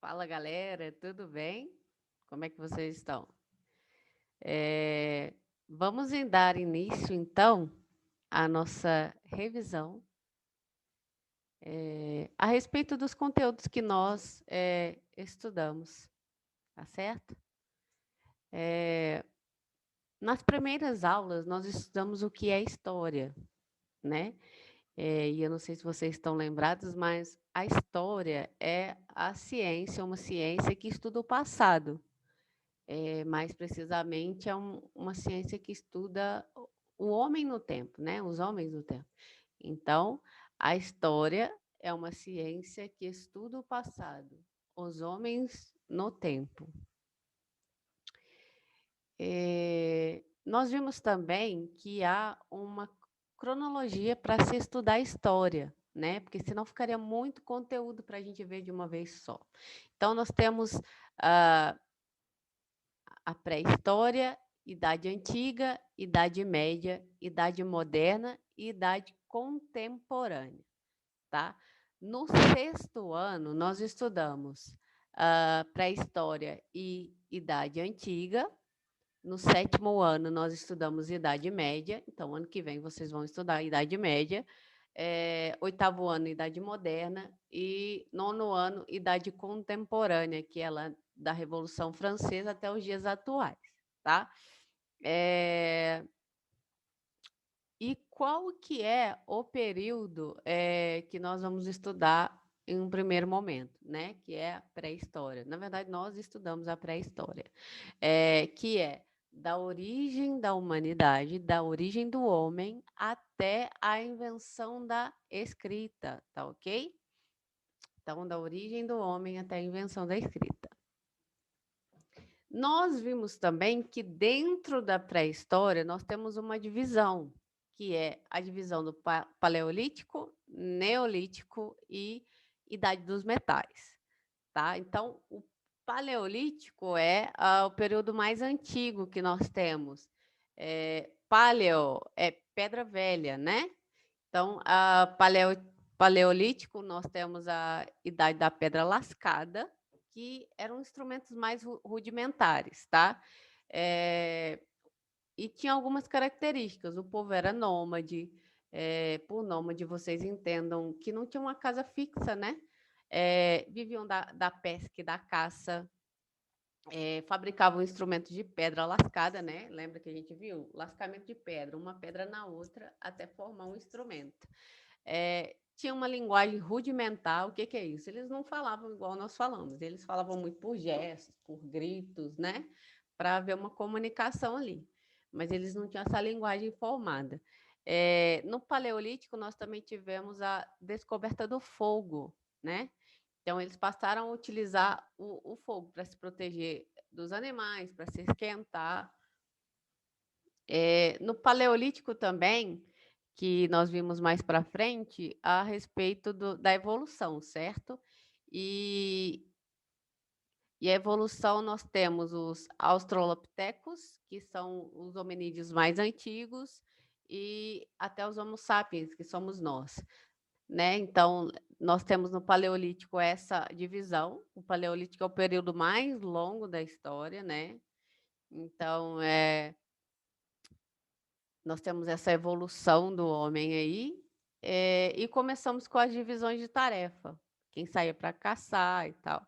Fala, galera, tudo bem? Como é que vocês estão? Vamos dar início, então, à nossa revisão a respeito dos conteúdos que nós estudamos, tá certo? Nas primeiras aulas, nós estudamos o que é história, né? E eu não sei se vocês estão lembrados, mas a história é a ciência, uma ciência que estuda o passado. Mais precisamente, é uma ciência que estuda o homem no tempo, né? Os homens no tempo. Então, a história é uma ciência que estuda o passado, os homens no tempo. Nós vimos também que há uma cronologia para se estudar a história, né? Porque senão ficaria muito conteúdo para a gente ver de uma vez só. Então, nós temos ah, a pré-história, Idade Antiga, Idade Média, Idade Moderna e Idade Contemporânea, tá? No sexto ano, nós estudamos pré-história e Idade Antiga. No sétimo ano, nós estudamos Idade Média. Então, ano que vem, vocês vão estudar Idade Média. Oitavo ano, Idade Moderna. E nono ano, Idade Contemporânea, que é lá da Revolução Francesa até os dias atuais, tá? E qual que é o período que nós vamos estudar em um primeiro momento, né? Que é a pré-história. Na verdade, nós estudamos a pré-história, que é da origem da humanidade, da origem do homem até a invenção da escrita, tá ok? Então, da origem do homem até a invenção da escrita. Nós vimos também que dentro da pré-história nós temos uma divisão, que é a divisão do paleolítico, neolítico e idade dos metais, tá? Então, o paleolítico é o período mais antigo que nós temos. Paleo é pedra velha, né? Então, paleolítico, nós temos a idade da pedra lascada, que eram instrumentos mais rudimentares, tá? E tinha algumas características. O povo era nômade, por nômade vocês entendam que não tinha uma casa fixa, né? Viviam da pesca e da caça, fabricavam instrumentos de pedra lascada, né? Lembra que a gente viu? Lascamento de pedra, uma pedra na outra, até formar um instrumento. Tinha uma linguagem rudimentar. O que, que é isso? Eles não falavam igual nós falamos, eles falavam muito por gestos, por gritos, né? Para haver uma comunicação ali. Mas eles não tinham essa linguagem formada. No Paleolítico, nós também tivemos a descoberta do fogo, né? Então, eles passaram a utilizar o fogo para se proteger dos animais, para se esquentar. No Paleolítico também, que nós vimos mais para frente, a respeito da evolução, certo? E, e a evolução nós temos os australopithecus, que são os hominídeos mais antigos, e até os homo sapiens, que somos nós, né? Então, nós temos no Paleolítico essa divisão. O Paleolítico é o período mais longo da história, né? Então, nós temos essa evolução do homem aí, e começamos com as divisões de tarefa, quem saía para caçar e tal.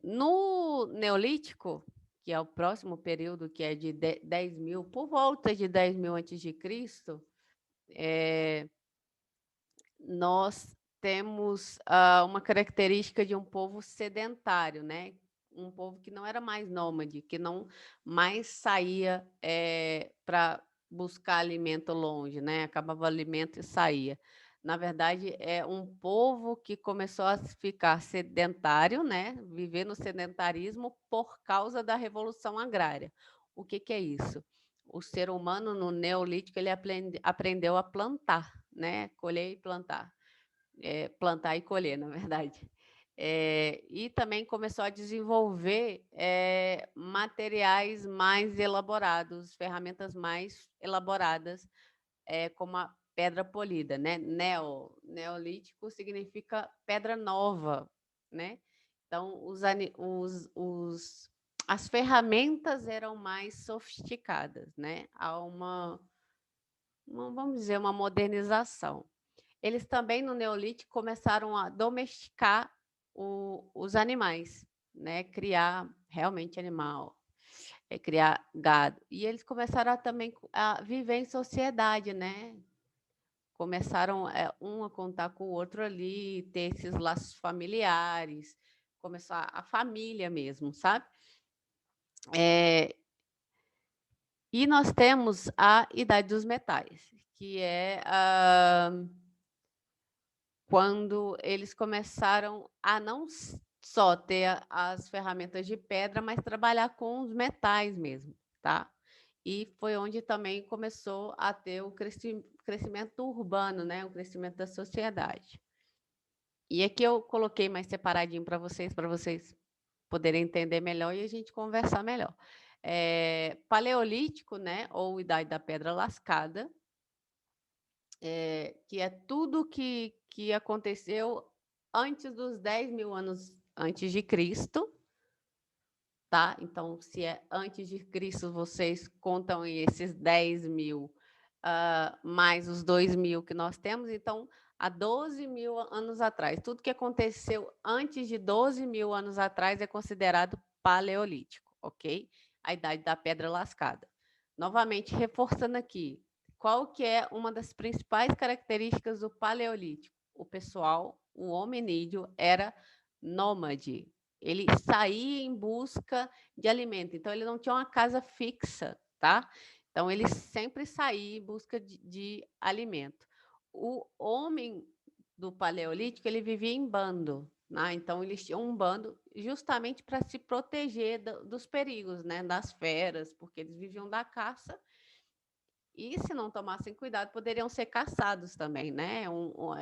No Neolítico, que é o próximo período, que é de 10 mil, por volta de 10 mil antes de Cristo, nós temos uma característica de um povo sedentário, né? Um povo que não era mais nômade, que não mais saía para buscar alimento longe, né? Acabava o alimento e saía. Na verdade, é um povo que começou a ficar sedentário, né? Viver no sedentarismo por causa da Revolução Agrária. O que, que é isso? O ser humano no Neolítico ele aprendeu a plantar, né? Colher e plantar. Plantar e colher, na verdade. E também começou a desenvolver materiais mais elaborados, ferramentas mais elaboradas, como a pedra polida, né? Neolítico significa pedra nova, né? Então, as ferramentas eram mais sofisticadas, né? Há vamos dizer, uma modernização. Eles também, no Neolítico, começaram a domesticar os animais, né? Criar realmente animal, criar gado. E eles começaram também a viver em sociedade, né? Começaram um a contar com o outro ali, ter esses laços familiares, começar a família mesmo, sabe? E nós temos a Idade dos Metais, que é quando eles começaram a não só ter as ferramentas de pedra, mas trabalhar com os metais mesmo, tá? E foi onde também começou a ter o crescimento urbano, né? O crescimento da sociedade. E aqui eu coloquei mais separadinho para vocês poderem entender melhor e a gente conversar melhor. Paleolítico, né? Ou Idade da Pedra Lascada, que é tudo que aconteceu antes dos 10.000 anos antes de Cristo, tá? Então, se é antes de Cristo, vocês contam esses 10.000 mais os 2.000 que nós temos, então, há 12.000 anos atrás. Tudo que aconteceu antes de 12.000 anos atrás é considerado paleolítico, ok? A Idade da Pedra Lascada. Novamente, reforçando aqui, qual que é uma das principais características do paleolítico? O pessoal, o hominídeo, era nômade. Ele saía em busca de alimento. Então, ele não tinha uma casa fixa, tá? Então, ele sempre saía em busca de alimento. O homem do Paleolítico, ele vivia em bando, né? Então, eles tinham um bando justamente para se proteger dos perigos, né? Das feras, porque eles viviam da caça e, se não tomassem cuidado, poderiam ser caçados também, né? É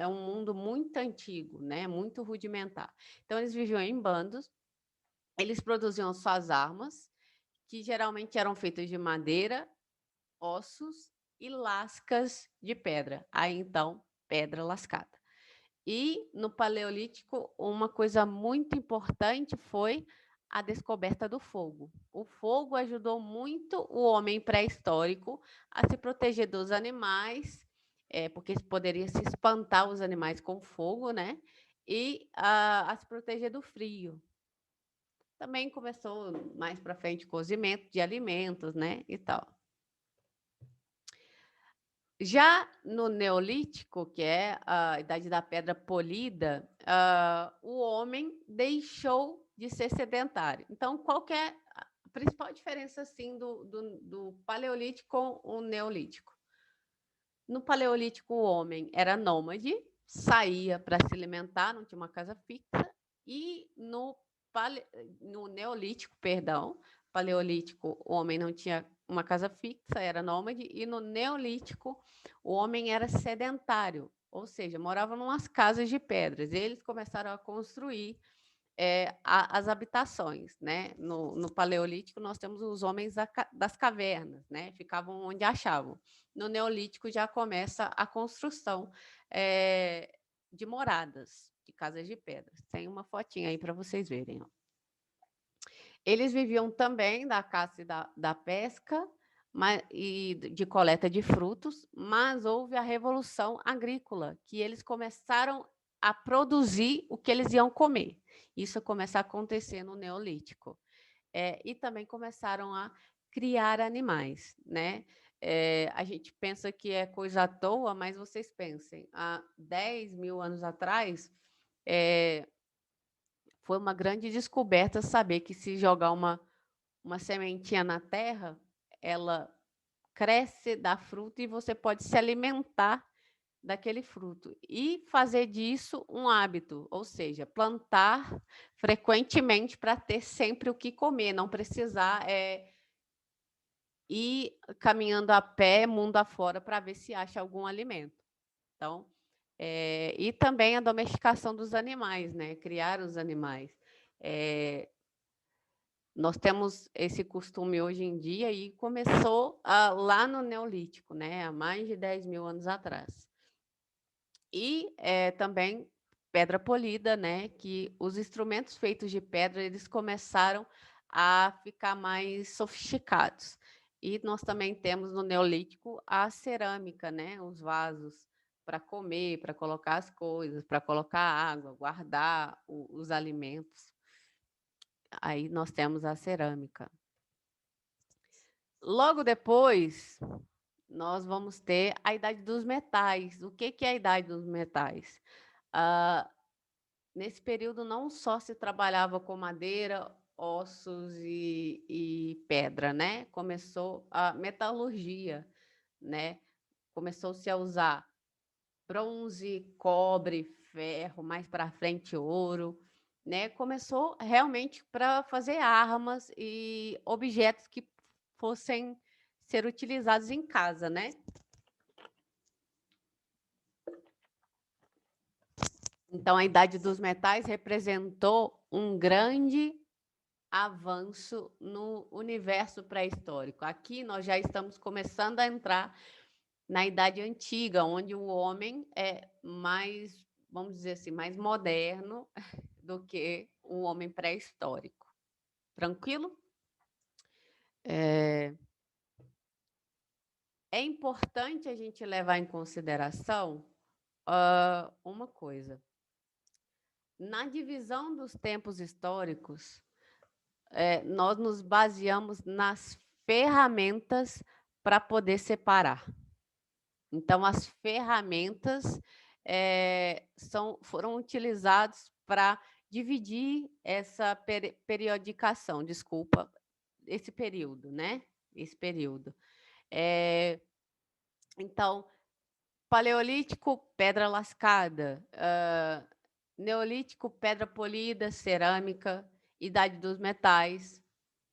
um mundo muito antigo, né? Muito rudimentar. Então, eles viviam em bandos, eles produziam suas armas, que geralmente eram feitas de madeira, ossos e lascas de pedra. Aí, então, pedra lascada. E no Paleolítico, uma coisa muito importante foi a descoberta do fogo. O fogo ajudou muito o homem pré-histórico a se proteger dos animais, porque poderia se espantar os animais com fogo, né? E a se proteger do frio. Também começou mais para frente cozimento de alimentos, né? E tal. Já no Neolítico, que é a Idade da Pedra Polida, o homem deixou de ser sedentário. Então, qual que é a principal diferença assim, do Paleolítico com o Neolítico? No Paleolítico, o homem era nômade, saía para se alimentar, não tinha uma casa fixa, e no Neolítico, perdão, Paleolítico, o homem não tinha uma casa fixa, era nômade, e no Neolítico, o homem era sedentário, ou seja, morava em umas casas de pedras. Eles começaram a construir as habitações, né? No Paleolítico, nós temos os homens das cavernas, né? Ficavam onde achavam. No Neolítico, já começa a construção de moradas, de casas de pedras. Tem uma fotinha aí para vocês verem. Ó. Eles viviam também da caça e da pesca, e de coleta de frutos, mas houve a revolução agrícola, que eles começaram a produzir o que eles iam comer. Isso começou a acontecer no Neolítico. E também começaram a criar animais, né? A gente pensa que é coisa à toa, mas vocês pensem, há 10.000 anos atrás, foi uma grande descoberta saber que se jogar uma sementinha na terra, ela cresce, dá fruto e você pode se alimentar daquele fruto e fazer disso um hábito, ou seja, plantar frequentemente para ter sempre o que comer, não precisar ir caminhando a pé, mundo afora, para ver se acha algum alimento. Então, e também a domesticação dos animais, né? Criar os animais. Nós temos esse costume hoje em dia e começou lá no Neolítico, né? Há mais de 10.000 anos atrás. E também pedra polida, né? Que os instrumentos feitos de pedra, eles começaram a ficar mais sofisticados. E nós também temos no Neolítico a cerâmica, né? Os vasos para comer, para colocar as coisas, para colocar água, guardar os alimentos. Aí nós temos a cerâmica. Logo depois, nós vamos ter a idade dos metais. O que é a idade dos metais? Nesse período, não só se trabalhava com madeira, ossos e pedra, né? Começou a metalurgia, né? Começou-se a usar bronze, cobre, ferro, mais para frente ouro, né? Começou realmente para fazer armas e objetos que fossem ser utilizados em casa, né? Então, a idade dos metais representou um grande avanço no universo pré-histórico. Aqui nós já estamos começando a entrar na Idade Antiga, onde o homem é mais, vamos dizer assim, mais moderno do que o homem pré-histórico. Tranquilo? É importante a gente levar em consideração uma coisa. Na divisão dos tempos históricos, nós nos baseamos nas ferramentas para poder separar. Então, as ferramentas foram utilizadas para dividir essa periodicação, desculpa, esse período, né? Esse período. Então, Paleolítico, pedra lascada. Neolítico, pedra polida, cerâmica. Idade dos metais,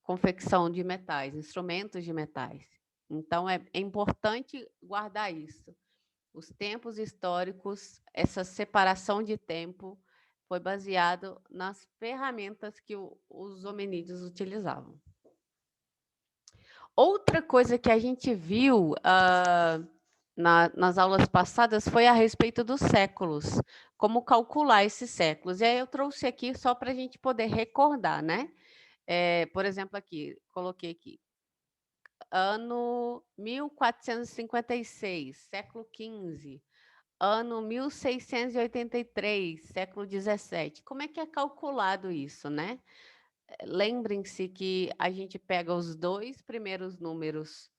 confecção de metais, instrumentos de metais. Então, é importante guardar isso. Os tempos históricos, essa separação de tempo foi baseado nas ferramentas que os hominídeos utilizavam. Outra coisa que a gente viu nas aulas passadas foi a respeito dos séculos, como calcular esses séculos. E aí eu trouxe aqui só para a gente poder recordar, né? Por exemplo, aqui, coloquei aqui, ano 1456, século XV, ano 1683, século XVII. Como é que é calculado isso, né? Lembrem-se que a gente pega os 2 primeiros números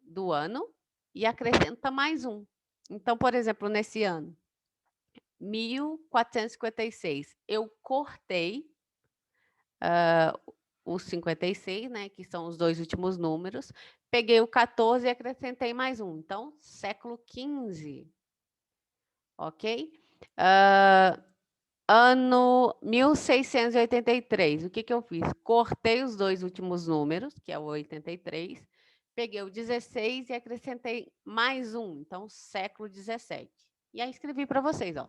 do ano e acrescenta mais um. Então, por exemplo, nesse ano, 1456, eu cortei os 56, né, que são os 2 últimos números, peguei o 14 e acrescentei mais um. Então, século XV, ok? Ano 1683, o que eu fiz? Cortei os 2 últimos números, que é o 83, peguei o 16 e acrescentei mais um, então século 17. E aí escrevi para vocês, ó.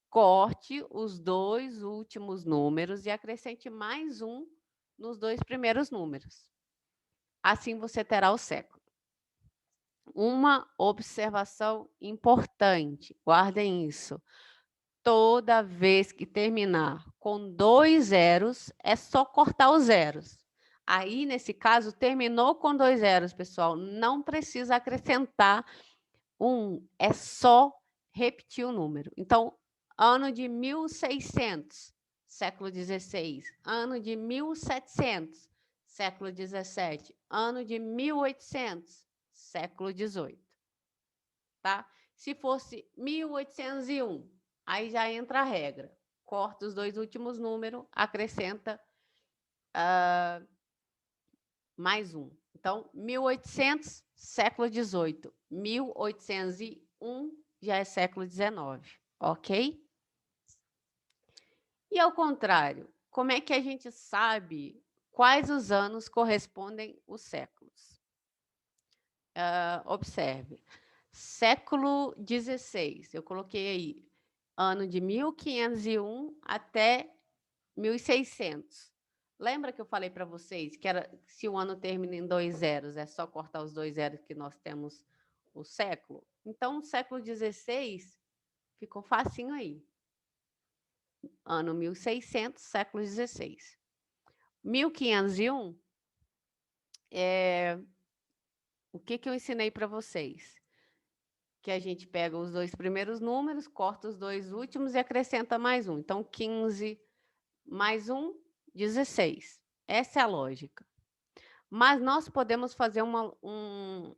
Corte os 2 últimos números e acrescente mais um nos 2 primeiros números. Assim você terá o século. Uma observação importante, guardem isso. Toda vez que terminar com 2 zeros, é só cortar os zeros. Aí, nesse caso, terminou com 2 zeros, pessoal, não precisa acrescentar é só repetir o número. Então, ano de 1600, século XVI. Ano de 1700, século XVII. Ano de 1800, século XVIII. Tá? Se fosse 1801, aí já entra a regra. Corta os 2 últimos números, acrescenta mais um. Então, 1800, século XVIII. 1801 já é século XIX, ok? E ao contrário, como é que a gente sabe quais os anos correspondem os séculos? Observe. Século XVI, eu coloquei aí, ano de 1501 até 1600. Lembra que eu falei para vocês que se o ano termina em 2 zeros, é só cortar os 2 zeros que nós temos o século? Então, o século XVI Ficou facinho aí. Ano 1600, século XVI. 1501, o que eu ensinei para vocês? Que a gente pega os 2 primeiros números, corta os 2 últimos e acrescenta mais um. Então, 15 mais 1, 16. Essa é a lógica. Mas nós podemos fazer um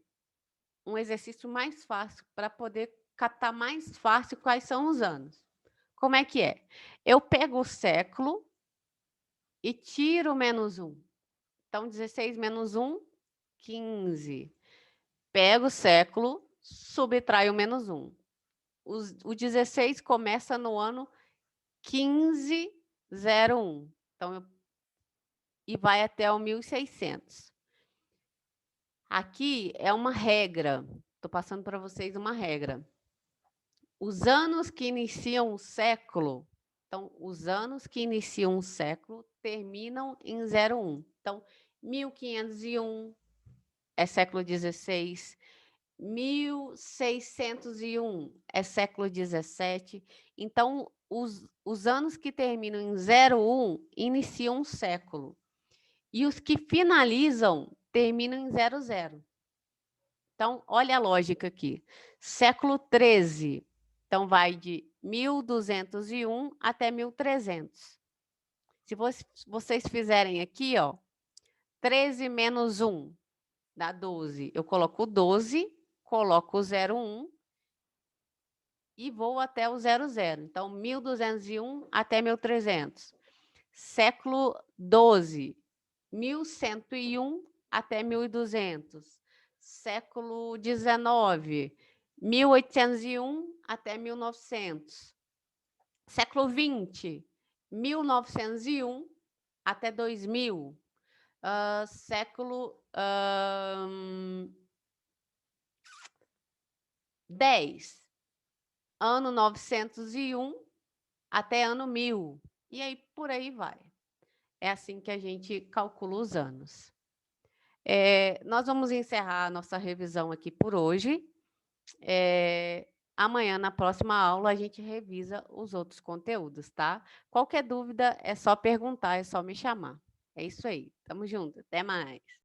exercício mais fácil para poder catar mais fácil quais são os anos. Como é que é? Eu pego o século e tiro menos 1. Então, 16 menos 1, 15. Pego o século, subtraio menos 1. O 16 começa no ano 1501. Então, e vai até o 1600. Aqui é uma regra. Estou passando para vocês uma regra. Os anos que iniciam o século, então, os anos que iniciam o século terminam em 01. Então, 1501 é século XVI, 1601 é século XVII. Então, os anos que terminam em 01 iniciam um século. E os que finalizam terminam em 00. Então, olha a lógica aqui. Século XIII, então vai de 1201 até 1300. Se vocês fizerem aqui, ó, 13 menos 1 dá 12. Eu coloco o 12, coloco o 01 e vou até o 00. Então, 1201 até 1300. Século XII, 1101 até 1200. Século XIX, 1801 até 1900. Século XX, 1901 até 2000. Século X, ano 901 até ano 1000. E aí, por aí vai. É assim que a gente calcula os anos. Nós vamos encerrar a nossa revisão aqui por hoje. Amanhã, na próxima aula, a gente revisa os outros conteúdos, tá? Qualquer dúvida, é só perguntar, é só me chamar. É isso aí. Tamo junto. Até mais.